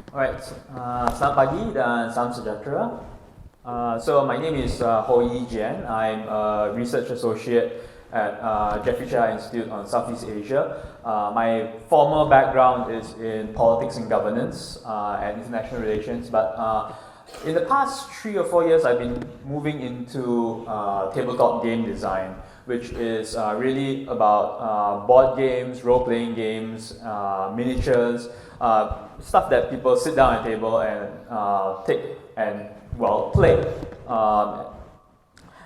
Alright, selamat pagi dan salam sejahtera. So my name is Jian. I'm a research associate at Bicara Institute on Southeast Asia. My formal background is in politics and governance and international relations, but in the past 3 or 4 years, I've been moving into tabletop game design, which is really about board games, role-playing games, miniatures, stuff that people sit down at a table and take and, well, play.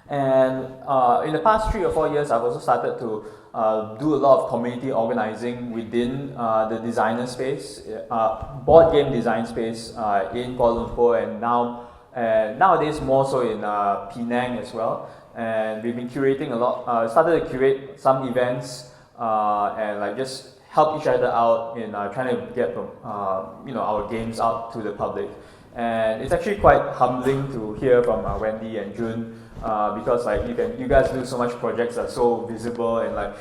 In the past 3 or 4 years, I've also started to do a lot of community organizing within the designer space, board game design space in Kuala Lumpur, and nowadays more so in Penang as well. And we've been curating a lot, started to curate some events and like just help each other out in trying to get our games out to the public. And it's actually quite humbling to hear from Wendy and Jun because like you guys do so much projects that are so visible and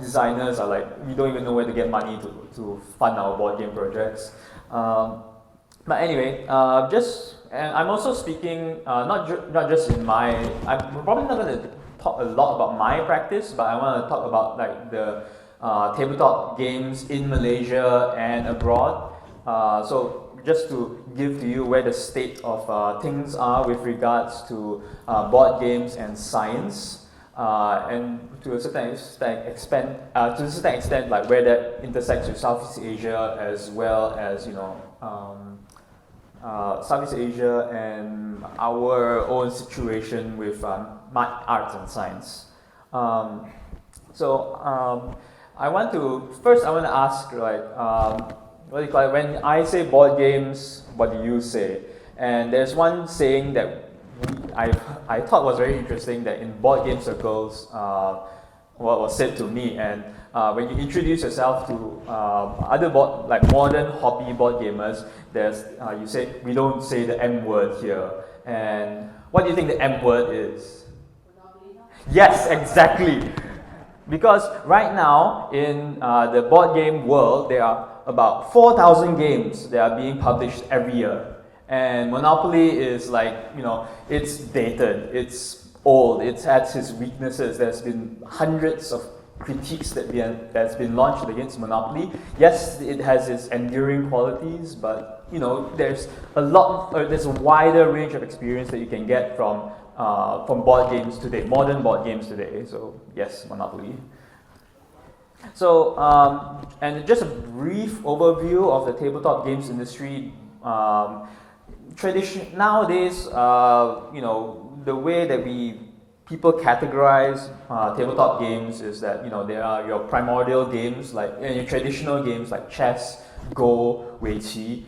designers are like, we don't even know where to get money to fund our board game projects. But anyway, and I'm also speaking not just in my, I'm probably not going to talk a lot about my practice, but I want to talk about like the tabletop games in Malaysia and abroad. So just to give to you where the state of things are with regards to board games and science, and to a certain extent, like where that intersects with Southeast Asia as well as Southeast Asia and our own situation with arts and science. I want to ask, like, what do you call it? When I say board games, what do you say? And there's one saying that I thought was very interesting, that in board game circles, what was said to me, and when you introduce yourself to other modern hobby board gamers, you say, we don't say the M word here. And what do you think the M word is? Yes, exactly. Because right now in the board game world, there are about 4,000 games that are being published every year. And Monopoly is like, it's dated, it's old, it has its weaknesses. There's been hundreds of critiques that's been launched against Monopoly. Yes, it has its enduring qualities, but there's a wider range of experience that you can get from board games today, modern board games today. So yes, Monopoly. So and just a brief overview of the tabletop games industry. Nowadays, the way that people categorize tabletop games is that there are your primordial games, like your traditional games like chess, Go, Weiqi,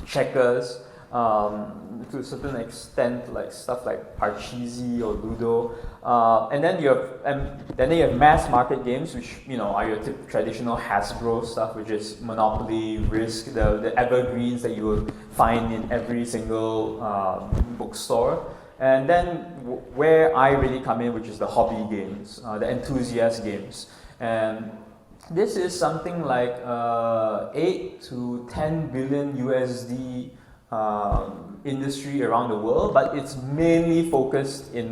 checkers, to a certain extent, like stuff like Parcheesi or Ludo, and then you have mass market games, which are your traditional Hasbro stuff, which is Monopoly, Risk, the evergreens that you will find in every single bookstore. And then where I really come in, which is the hobby games, the enthusiast games, and this is something like 8 to 10 billion USD industry around the world, but it's mainly focused in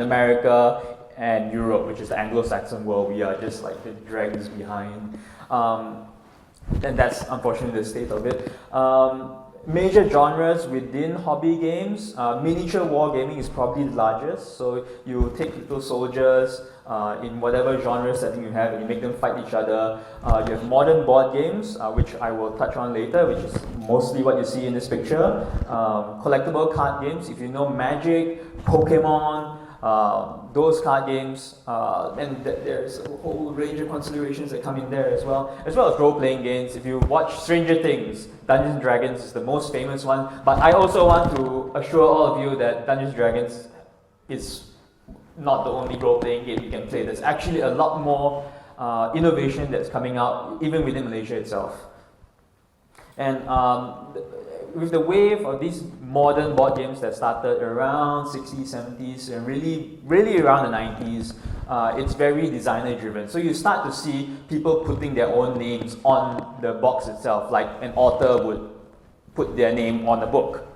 America and Europe, which is the Anglo-Saxon world. We are just like the dregs behind, and that's unfortunately the state of it. Major genres within hobby games, miniature wargaming is probably the largest. So you take little soldiers in whatever genre setting you have and you make them fight each other. You have modern board games, which I will touch on later, which is mostly what you see in this picture. Collectible card games, if you know Magic, Pokemon, those card games, and there's a whole range of considerations that come in there as well as role-playing games. If you watch Stranger Things, Dungeons & Dragons is the most famous one, but I also want to assure all of you that Dungeons & Dragons is not the only role-playing game you can play. There's actually a lot more innovation that's coming out even within Malaysia itself. And with the wave of these modern board games that started around 60s, 70s, and really around the 90s, it's very designer driven. So you start to see people putting their own names on the box itself, like an author would put their name on a book.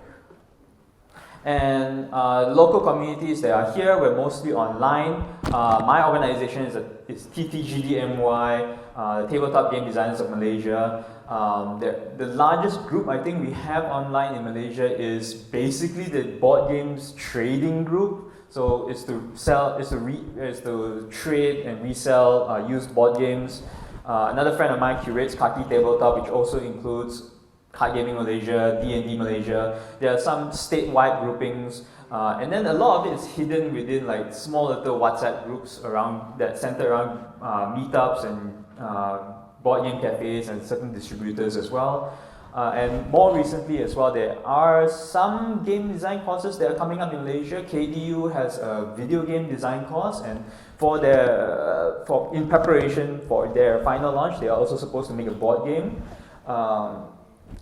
And local communities that are here, we're mostly online. My organization is TTGDMY, the Tabletop Game Designers of Malaysia. The largest group I think we have online in Malaysia is basically the board games trading group. So it's to trade and resell used board games. Another friend of mine curates Kaki Tabletop, which also includes Card Gaming Malaysia, D&D Malaysia. There are some statewide groupings, and then a lot of it is hidden within like small little WhatsApp groups around that center around meetups and board game cafes and certain distributors as well. And more recently as well, there are some game design courses that are coming up in Malaysia. KDU has a video game design course, and in preparation for their final launch, they are also supposed to make a board game.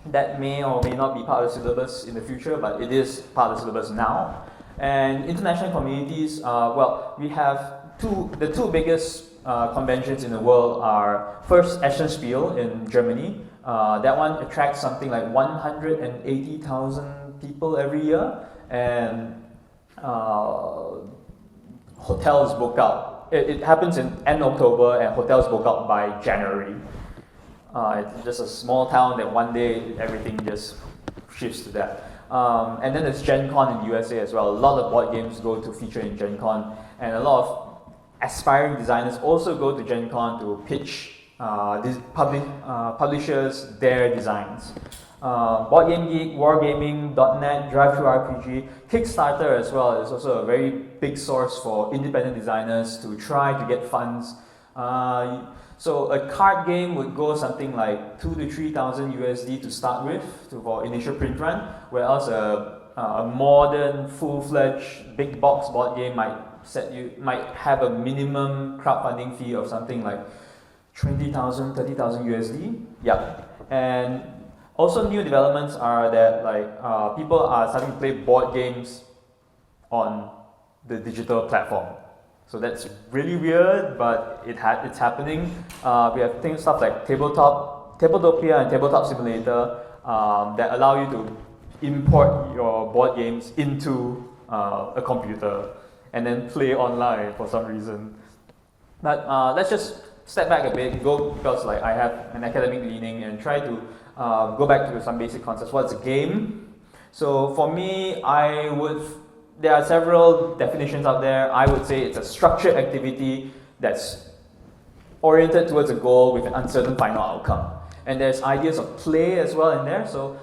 That may or may not be part of the syllabus in the future, but it is part of the syllabus now. And international communities, well, we have the two biggest conventions in the world are first Eschenspiel in Germany. That one attracts something like 180,000 people every year, and hotels book out. It happens in end October, and hotels book out by January. It's just a small town that one day everything just shifts to that. And then there's Gen Con in the USA as well. A lot of board games go to feature in Gen Con, and a lot of aspiring designers also go to Gen Con to pitch publishers their designs. Board Game Geek, Wargaming.net, DriveThruRPG, Kickstarter as well is also a very big source for independent designers to try to get funds. So a card game would go something like 2,000 to 3,000 USD to start with for initial print run, whereas a modern, full-fledged, big box board game might have a minimum crowdfunding fee of something like 20,000, 30,000 USD. Yeah, and also new developments are that like people are starting to play board games on the digital platform. So that's really weird, but it's happening. We have stuff like Tabletopia and Tabletop Simulator that allow you to import your board games into a computer and then play online for some reason. But let's just step back a bit, because like I have an academic leaning, and try to go back to some basic concepts. What's a game? So for me, there are several definitions out there. I would say it's a structured activity that's oriented towards a goal with an uncertain final outcome. And there's ideas of play as well in there. So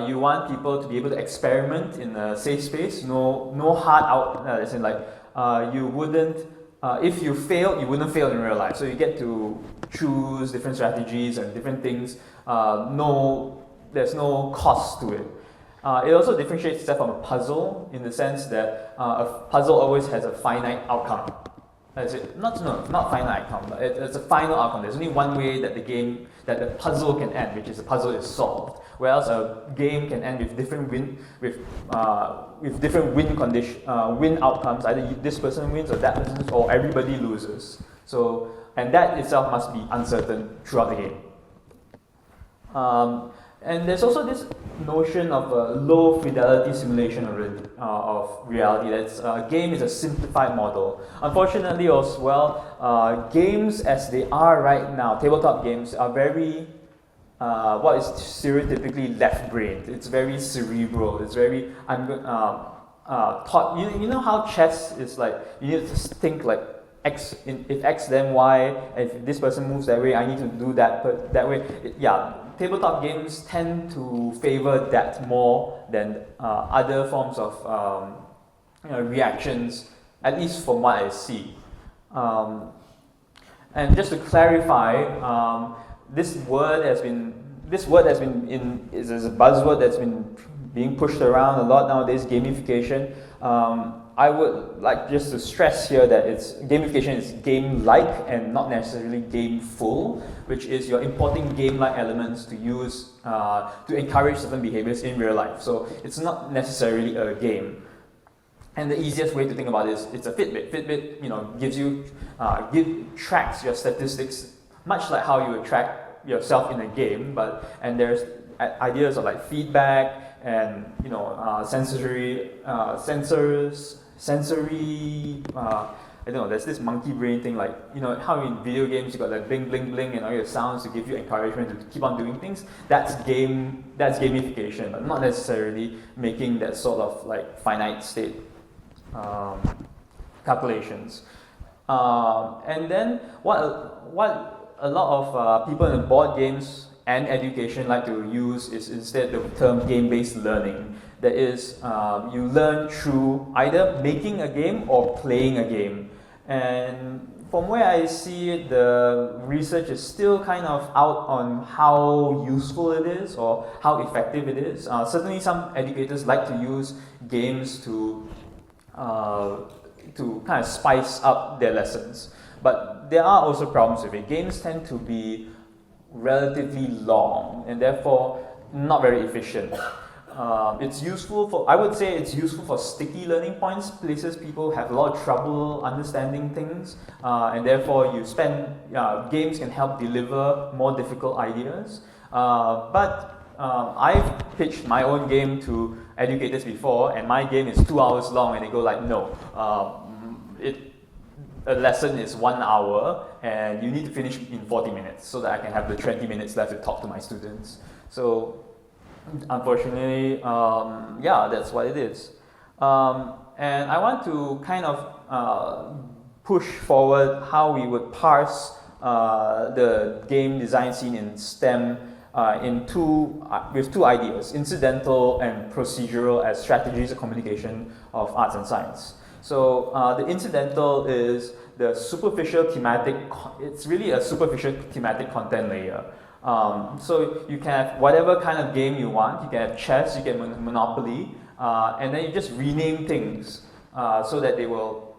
you want people to be able to experiment in a safe space. No hard out. As in like you wouldn't. If you fail, you wouldn't fail in real life. So you get to choose different strategies and different things. There's no cost to it. It also differentiates itself from a puzzle in the sense that a puzzle always has a finite outcome. Not finite outcome, but it's a final outcome. There's only one way that the puzzle can end, which is the puzzle is solved. Whereas a game can end with different win outcomes. Either this person wins or that person wins, or everybody loses. So, and that itself must be uncertain throughout the game. And there's also this notion of a low fidelity simulation of reality. That's a game is a simplified model. Unfortunately, as well, games as they are right now, tabletop games are very what is stereotypically left-brained. It's very cerebral. It's very thought. You know how chess is like. You need to think like X. If X, then Y. If this person moves that way, I need to do that way. Tabletop games tend to favor that more than other forms of reactions, at least from what I see. And just to clarify, this word is a buzzword that's been being pushed around a lot nowadays. Gamification. I would like just to stress here that gamification is game-like and not necessarily game-full, which is you're importing game-like elements to use to encourage certain behaviors in real life. So it's not necessarily a game. And the easiest way to think about it is it's a Fitbit. Fitbit, gives you tracks your statistics much like how you would track yourself in a game, and there's ideas of like feedback and sensory I don't know, there's this monkey brain thing, like how in video games you got like bling bling bling and all your sounds to give you encouragement to keep on doing things. That's gamification, but not necessarily making that sort of like finite state calculations. And then what a lot of people in board games and education like to use is instead the term game-based learning. That is, you learn through either making a game or playing a game. And from where I see it, the research is still kind of out on how useful it is or how effective it is. Certainly some educators like to use games to kind of spice up their lessons. But there are also problems with it. Games tend to be relatively long and therefore not very efficient. It's useful I would say it's useful for sticky learning points, places people have a lot of trouble understanding things, and therefore games can help deliver more difficult ideas. But I've pitched my own game to educators before, and my game is 2 hours long, and they go like, no, a lesson is 1 hour, and you need to finish in 40 minutes so that I can have the 20 minutes left to talk to my students. So, unfortunately, that's what it is. And I want to kind of push forward how we would parse the game design scene in STEM with two ideas: incidental and procedural as strategies of communication of arts and science. So the incidental is the superficial thematic, it's really a superficial thematic content layer. So you can have whatever kind of game you want. You can have chess, you can have Monopoly, and then you just rename things so that they will,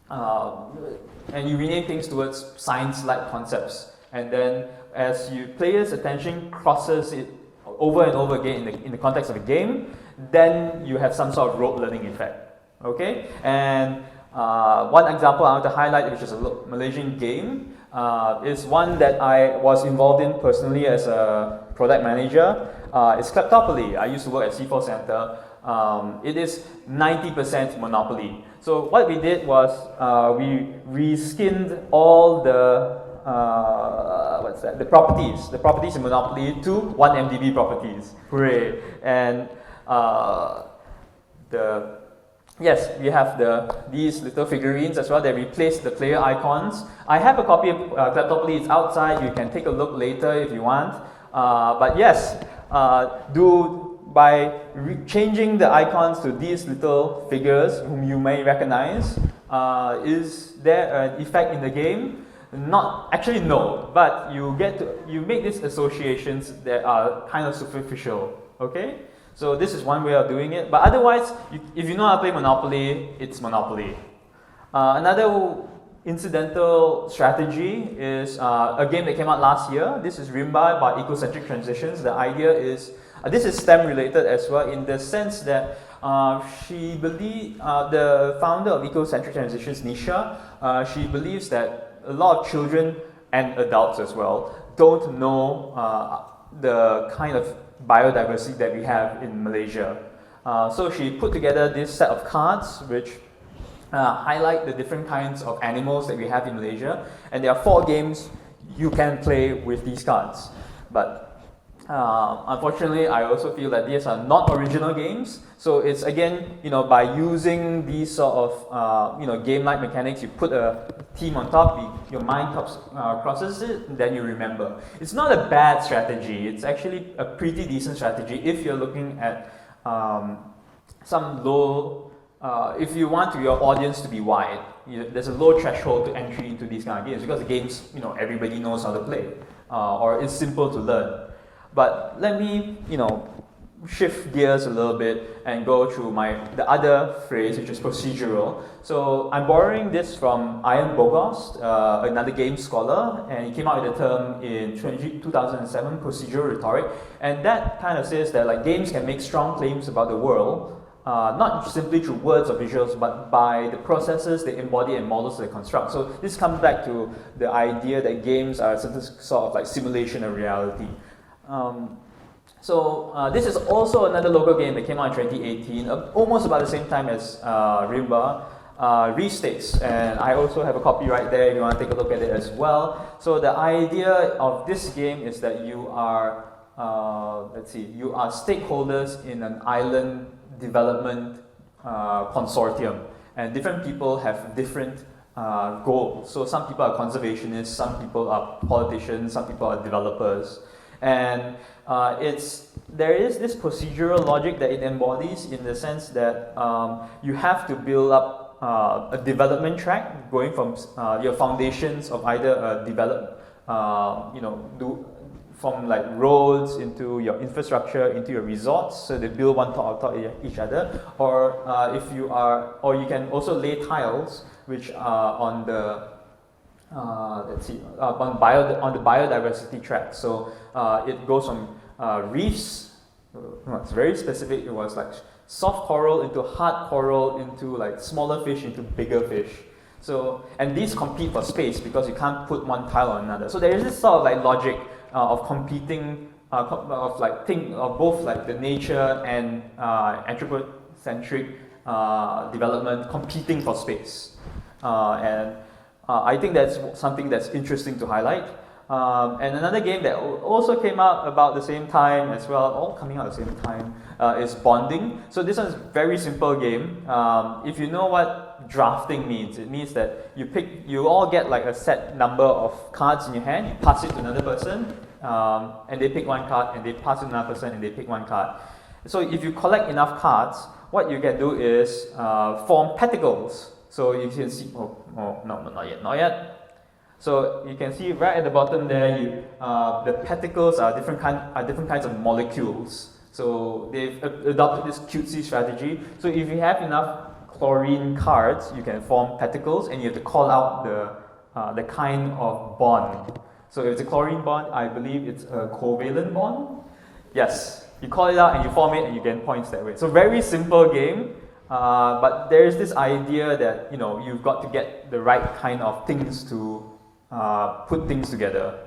and you rename things towards science-like concepts. And then as players' attention crosses it over and over again in the context of a game, then you have some sort of rote learning effect. Okay, and one example I want to highlight, which is a Malaysian game, is one that I was involved in personally as a product manager. It's Kleptopoly. I used to work at C4 Center. It is 90% Monopoly. So what we did was we reskinned all the the properties in Monopoly to 1MDB properties. Hooray! And yes, we have these little figurines as well that replace the player icons. I have a copy of Kleptopoly. It's outside. You can take a look later if you want. But yes, by changing the icons to these little figures whom you may recognize, is there an effect in the game? Actually no, but you make these associations that are kind of superficial. Okay. So this is one way of doing it, but otherwise, if you know how to play Monopoly, it's Monopoly. Another incidental strategy is a game that came out last year. This is Rimba about ecocentric transitions. The idea is, this is STEM related as well, in the sense that the founder of ecocentric transitions, Nisha, she believes that a lot of children and adults as well don't know the kind of biodiversity that we have in Malaysia. So she put together this set of cards which highlight the different kinds of animals that we have in Malaysia, and there are 4 games you can play with these cards. But unfortunately, I also feel that these are not original games. So it's again, by using these sort of game-like mechanics, you put a theme on top, your mind crosses it, and then you remember. It's not a bad strategy. It's actually a pretty decent strategy if you're looking at some low. If you want your audience to be wide, there's a low threshold to entry into these kind of games because the games, everybody knows how to play, or it's simple to learn. But let me, shift gears a little bit and go through the other phrase, which is procedural. So I'm borrowing this from Ian Bogost, another game scholar, and he came out with the term in 2007, procedural rhetoric, and that kind of says that like games can make strong claims about the world, not simply through words or visuals, but by the processes they embody and models they construct. So this comes back to the idea that games are some sort of like simulation of reality. This is also another local game that came out in 2018, almost about the same time as Rimba, Restates, and I also have a copy right there if you want to take a look at it as well. So the idea of this game is that you are, you are stakeholders in an island development consortium, and different people have different goals. So some people are conservationists, some people are politicians, some people are developers. And there is this procedural logic that it embodies in the sense that you have to build up a development track going from your foundations of either from like roads into your infrastructure, into your resorts, so they build one top of each other, or you can also lay tiles which are on the on the biodiversity track. So it goes from reefs, it's very specific, it was like soft coral into hard coral into like smaller fish into bigger fish. So, and these compete for space because you can't put one tile on another. So there is this sort of like logic of competing, of both like the nature and anthropocentric development competing for space. I think that's something that's interesting to highlight. And another game that also came out about the same time as well, all coming out at the same time, is Bonding. So this one's a very simple game. If you know what drafting means, it means that you all get like a set number of cards in your hand, you pass it to another person, and they pick one card, and they pass it to another person, and they pick one card. So if you collect enough cards, what you can do is form peticles. So you can see, not yet. So you can see right at the bottom there, the peticles are different kinds of molecules. So they've adopted this cutesy strategy. So if you have enough chlorine cards, you can form peticles, and you have to call out the kind of bond. So if it's a chlorine bond, I believe it's a covalent bond. Yes, you call it out and you form it, and you get points that way. So very simple game. But there is this idea that you've got to get the right kind of things to put things together.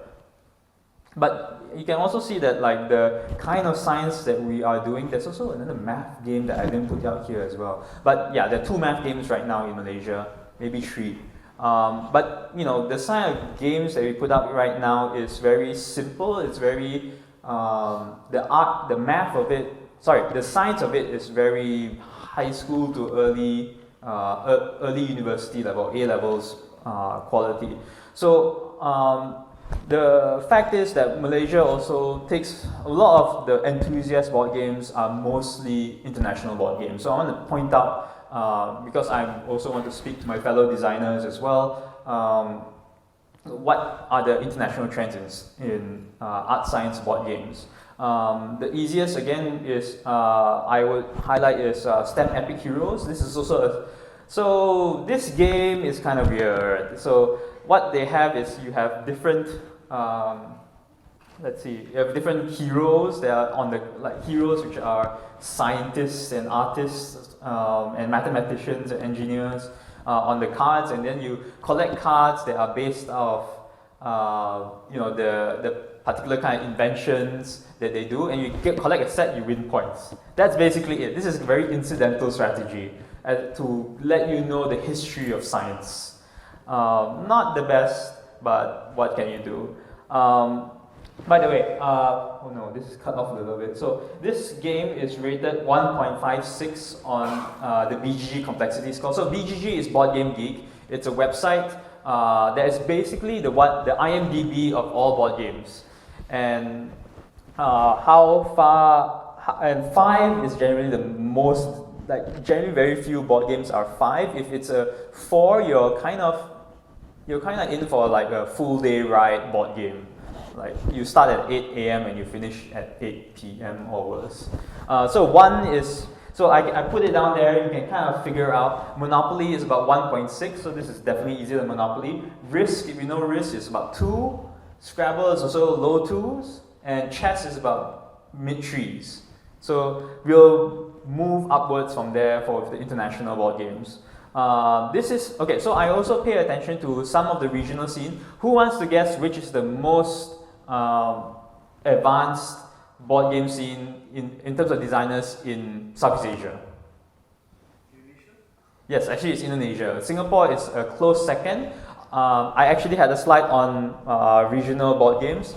But you can also see that like the kind of science that we are doing, there's also another math game that I didn't put out here as well. But yeah, there are 2 math games right now in Malaysia, maybe 3. But the kind of games that we put out right now is very simple. It's very the science of it is very high school to early university level, A levels quality. So the fact is that Malaysia also takes a lot of the enthusiast board games are mostly international board games. So I want to point out, because I also want to speak to my fellow designers as well, what are the international trends in art science board games. The easiest again is I would highlight is STEM Epic Heroes. This is also so this game is kind of weird. So what they have is you have different you have different heroes. They are on the heroes which are scientists and artists and mathematicians and engineers on the cards, and then you collect cards that are based off the particular kind of inventions that they do, and you collect a set, you win points. That's basically it. This is a very incidental strategy to let you know the history of science. Not the best, but what can you do? By the way, this is cut off a little bit. So this game is rated 1.56 on the BGG complexity score. So BGG is Board Game Geek. It's a website that is basically the IMDb of all board games. And and 5 is generally the most, generally very few board games are 5. If it's a 4, you're kind of in for like a full day ride board game. like you start at 8 a.m. and you finish at 8 p.m. or worse. So one is, so I put it down there, you can kind of figure out. Monopoly is about 1.6, so this is definitely easier than Monopoly. Risk, if you know Risk, is about 2. Scrabble is also low 2s. And chess is about mid 3s. So we'll move upwards from there for the international board games. This is, okay, so I also pay attention to some of the regional scene. Who wants to guess which is the most advanced board game scene in terms of designers in Southeast Asia? Indonesia? Yes, actually it's Indonesia. Singapore is a close second. I actually had a slide on regional board games.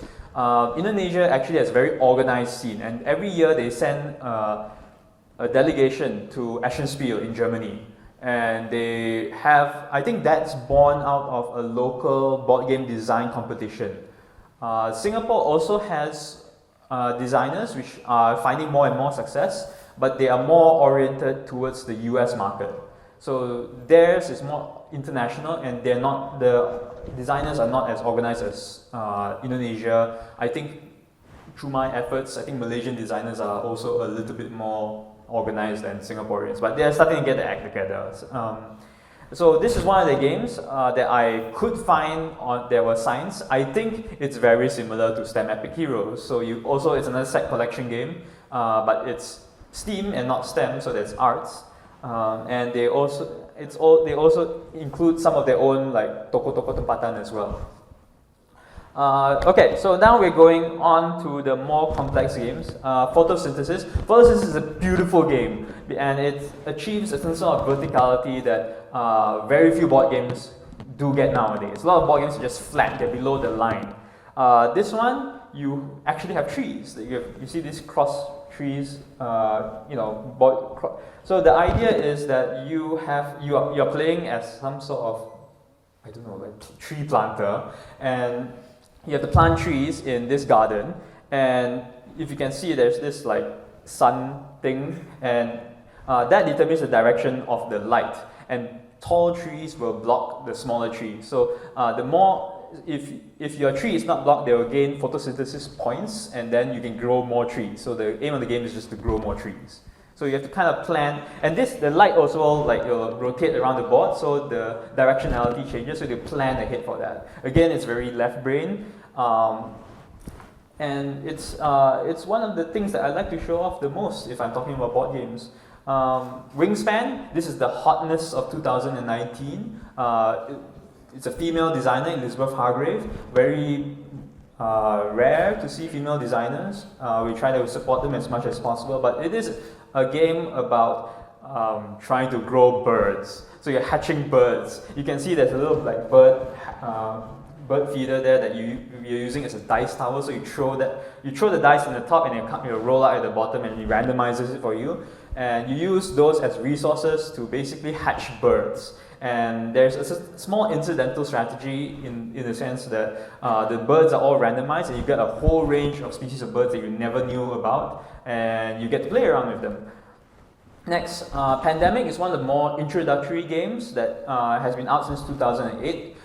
Indonesia actually has a very organized scene, and every year they send a delegation to Eschenspiel in Germany. And they have, I think that's born out of a local board game design competition. Singapore also has designers which are finding more and more success, but they are more oriented towards the US market. So theirs is more international, and they're not, the designers are not as organized as Indonesia. I think through my efforts, I think Malaysian designers are also a little bit more organized than Singaporeans, but they're starting to get their act together. So this is one of the games that I could find on there were signs. I think it's very similar to STEM Epic Heroes. So it's another set collection game, but it's STEAM and not STEM, so there's arts. And they also include some of their own like toko-toko tempatan as well. Okay, so now we're going on to the more complex games. Photosynthesis. Photosynthesis is a beautiful game, and it achieves a sense of verticality that very few board games do get nowadays. A lot of board games are just flat, they're below the line. This one, you actually have trees. You see these cross trees, so the idea is that you're playing as some sort of, I don't know, like tree planter, and you have to plant trees in this garden, and if you can see, there's this like sun thing, and that determines the direction of the light, and tall trees will block the smaller trees. So the more, if your tree is not blocked, they will gain photosynthesis points, and then you can grow more trees. So the aim of the game is just to grow more trees. So you have to kind of plan, and the light also will rotate around the board, so the directionality changes, so you plan ahead for that. Again, it's very left brain, and it's one of the things that I like to show off the most if I'm talking about board games. Wingspan, this is the hotness of 2019. It's a female designer, Elizabeth Hargrave, very rare to see female designers. We try to support them as much as possible, but it is a game about trying to grow birds. So you're hatching birds. You can see there's a little like bird feeder there that you're using as a dice tower. So you throw the dice in the top, and you roll out at the bottom, and it randomizes it for you. And you use those as resources to basically hatch birds. And there's a small incidental strategy in the sense that the birds are all randomized, and you get a whole range of species of birds that you never knew about, and you get to play around with them. Next, Pandemic is one of the more introductory games that has been out since 2008.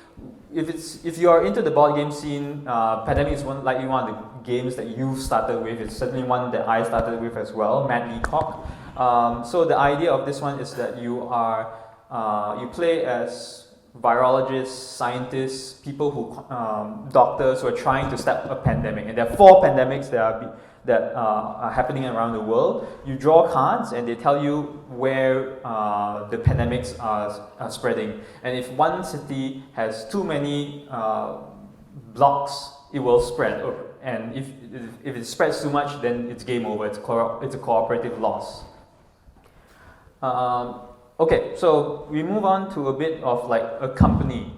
If you are into the board game scene, Pandemic is likely one of the games that you started with. It's certainly one that I started with as well, Matt Leacock. So the idea of this one is that you play as virologists, scientists, people doctors who are trying to stop a pandemic. And there are 4 pandemics that are happening around the world. You draw cards, and they tell you where the pandemics are spreading. And if one city has too many blocks, it will spread. And if it spreads too much, then it's game over. It's a cooperative loss. Okay, so we move on to a bit of like a company.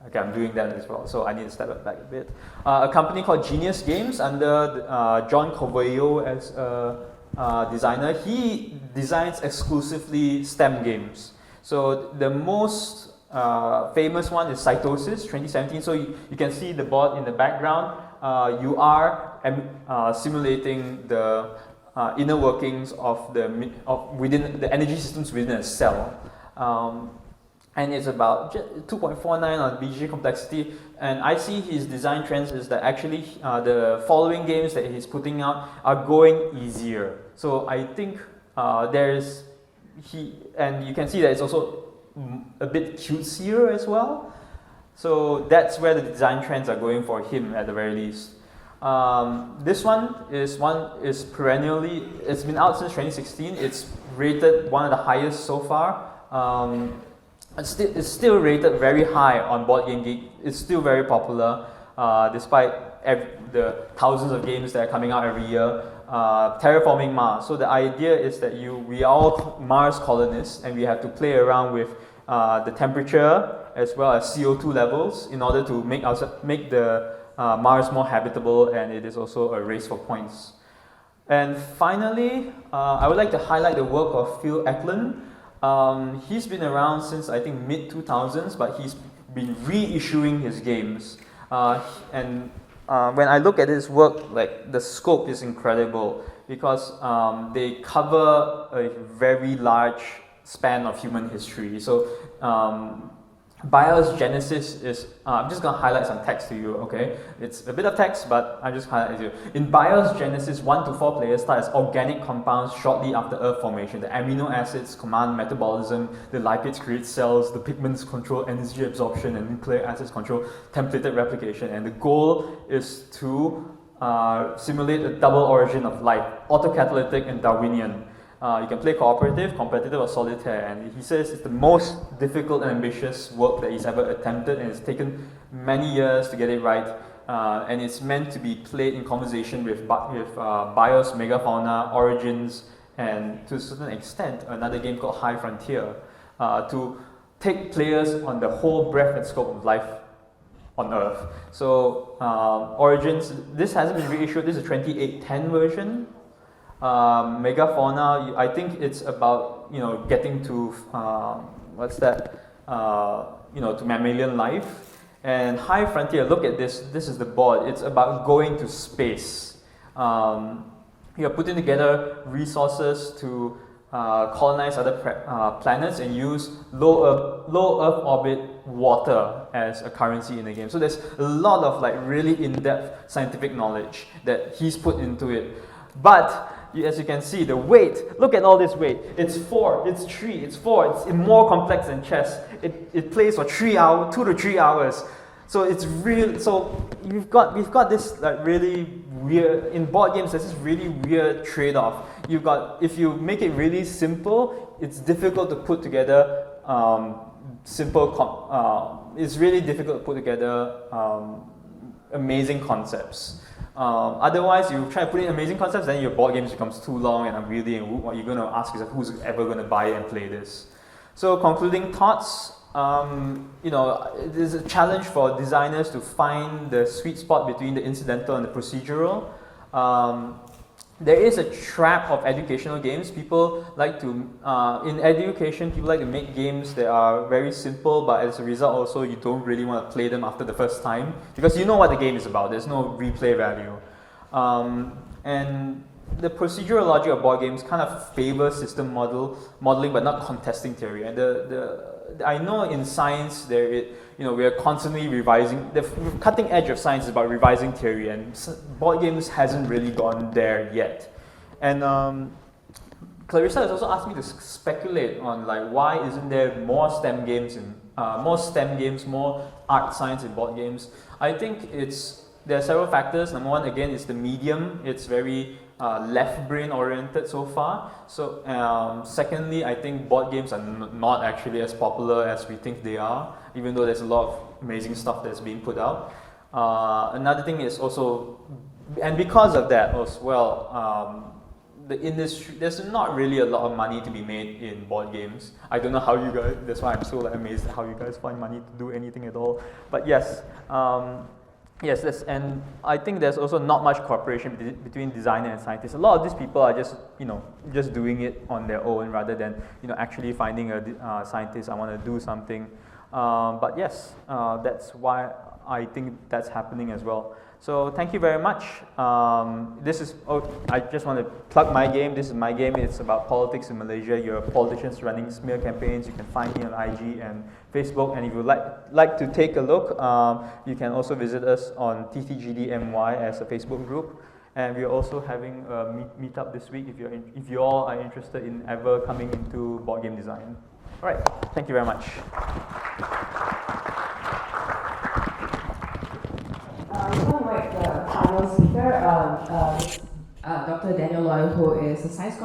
Okay, I'm doing that as well, so I need to step back a bit. A company called Genius Games under John Covello as a designer. He designs exclusively STEM games. So the most famous one is Cytosis 2017. So you can see the board in the background. You are simulating the inner workings of within the energy systems within a cell. and it's about 2.49 on BGA complexity. And I see his design trends is that actually the following games that he's putting out are going easier. So I think and you can see that it's also a bit cutesier as well. So that's where the design trends are going for him at the very least. This one is perennially, it's been out since 2016. It's rated one of the highest so far. It's still rated very high on Board Game Geek. It's still very popular, despite the thousands of games that are coming out every year. Terraforming Mars. So the idea is that we are all Mars colonists, and we have to play around with the temperature as well as CO2 levels in order to make the Mars more habitable, and it is also a race for points. And finally, I would like to highlight the work of Phil Eklund. He's been around since I think mid-2000s, but he's been reissuing his games. And when I look at his work, like the scope is incredible because they cover a very large span of human history. So Bios Genesis is, I'm just going to highlight some text to you, okay? It's a bit of text, but I'm just highlighting to you. In Bios Genesis, 1 to 4 players start as organic compounds shortly after Earth formation. The amino acids command metabolism, the lipids create cells, the pigments control energy absorption, and nucleic acids control templated replication. And the goal is to simulate a double origin of life, autocatalytic and Darwinian. You can play cooperative, competitive, or solitaire, and he says it's the most difficult and ambitious work that he's ever attempted, and it's taken many years to get it right. And it's meant to be played in conversation with Bios, Megafauna, Origins, and to a certain extent, another game called High Frontier, to take players on the whole breadth and scope of life on Earth. So Origins, this hasn't been reissued. This is a 2810 version. Megafauna, I think it's about getting to to mammalian life. And High Frontier, look at this. This is the board. It's about going to space. You're putting together resources to colonize other planets and use low Earth orbit water as a currency in the game. So there's a lot of really in-depth scientific knowledge that he's put into it. But as you can see, the weight, look at all this weight. It's 4, it's 3, it's 4. It's more complex than chess. It plays for 2 to 3 hours. So it's real. So we've got this really weird, in board games there's this really weird trade-off. If you make it really simple, it's difficult to put together it's really difficult to put together amazing concepts. Otherwise, you try to put in amazing concepts, then your board games becomes too long and unwieldy, and what you're going to ask is who's ever going to buy it and play this. So concluding thoughts, it is a challenge for designers to find the sweet spot between the incidental and the procedural. There is a trap of educational games. People like to, in education, people like to make games that are very simple, but as a result also you don't really want to play them after the first time because you know what the game is about. There's no replay value. And the procedural logic of board games kind of favors system modeling, but not contesting theory. And I know in science we are constantly revising. The cutting edge of science is about revising theory, and board games hasn't really gone there yet. And Clarissa has also asked me to speculate on why isn't there more STEM games more art science in board games. I think there are several factors. Number one, again, is the medium. It's very left brain oriented so far. So secondly, I think board games are not actually as popular as we think they are, even though there's a lot of amazing stuff that's being put out. Another thing is also, and because of that as well, the industry, there's not really a lot of money to be made in board games. I don't know how you guys, that's why I'm so amazed at how you guys find money to do anything at all. But yes, and I think there's also not much cooperation between designer and scientists. A lot of these people are just doing it on their own rather than actually finding a scientist. I want to do something, but yes, that's why I think that's happening as well. So thank you very much. I just want to plug my game. This is my game. It's about politics in Malaysia. You're politicians running smear campaigns. You can find me on IG and Facebook. And if you'd like to take a look, you can also visit us on TTGDMY as a Facebook group. And we're also having a meetup this week if you all are interested in ever coming into board game design. All right, thank you very much. Before we invite the final speaker, Dr. Daniel Loy, who is a science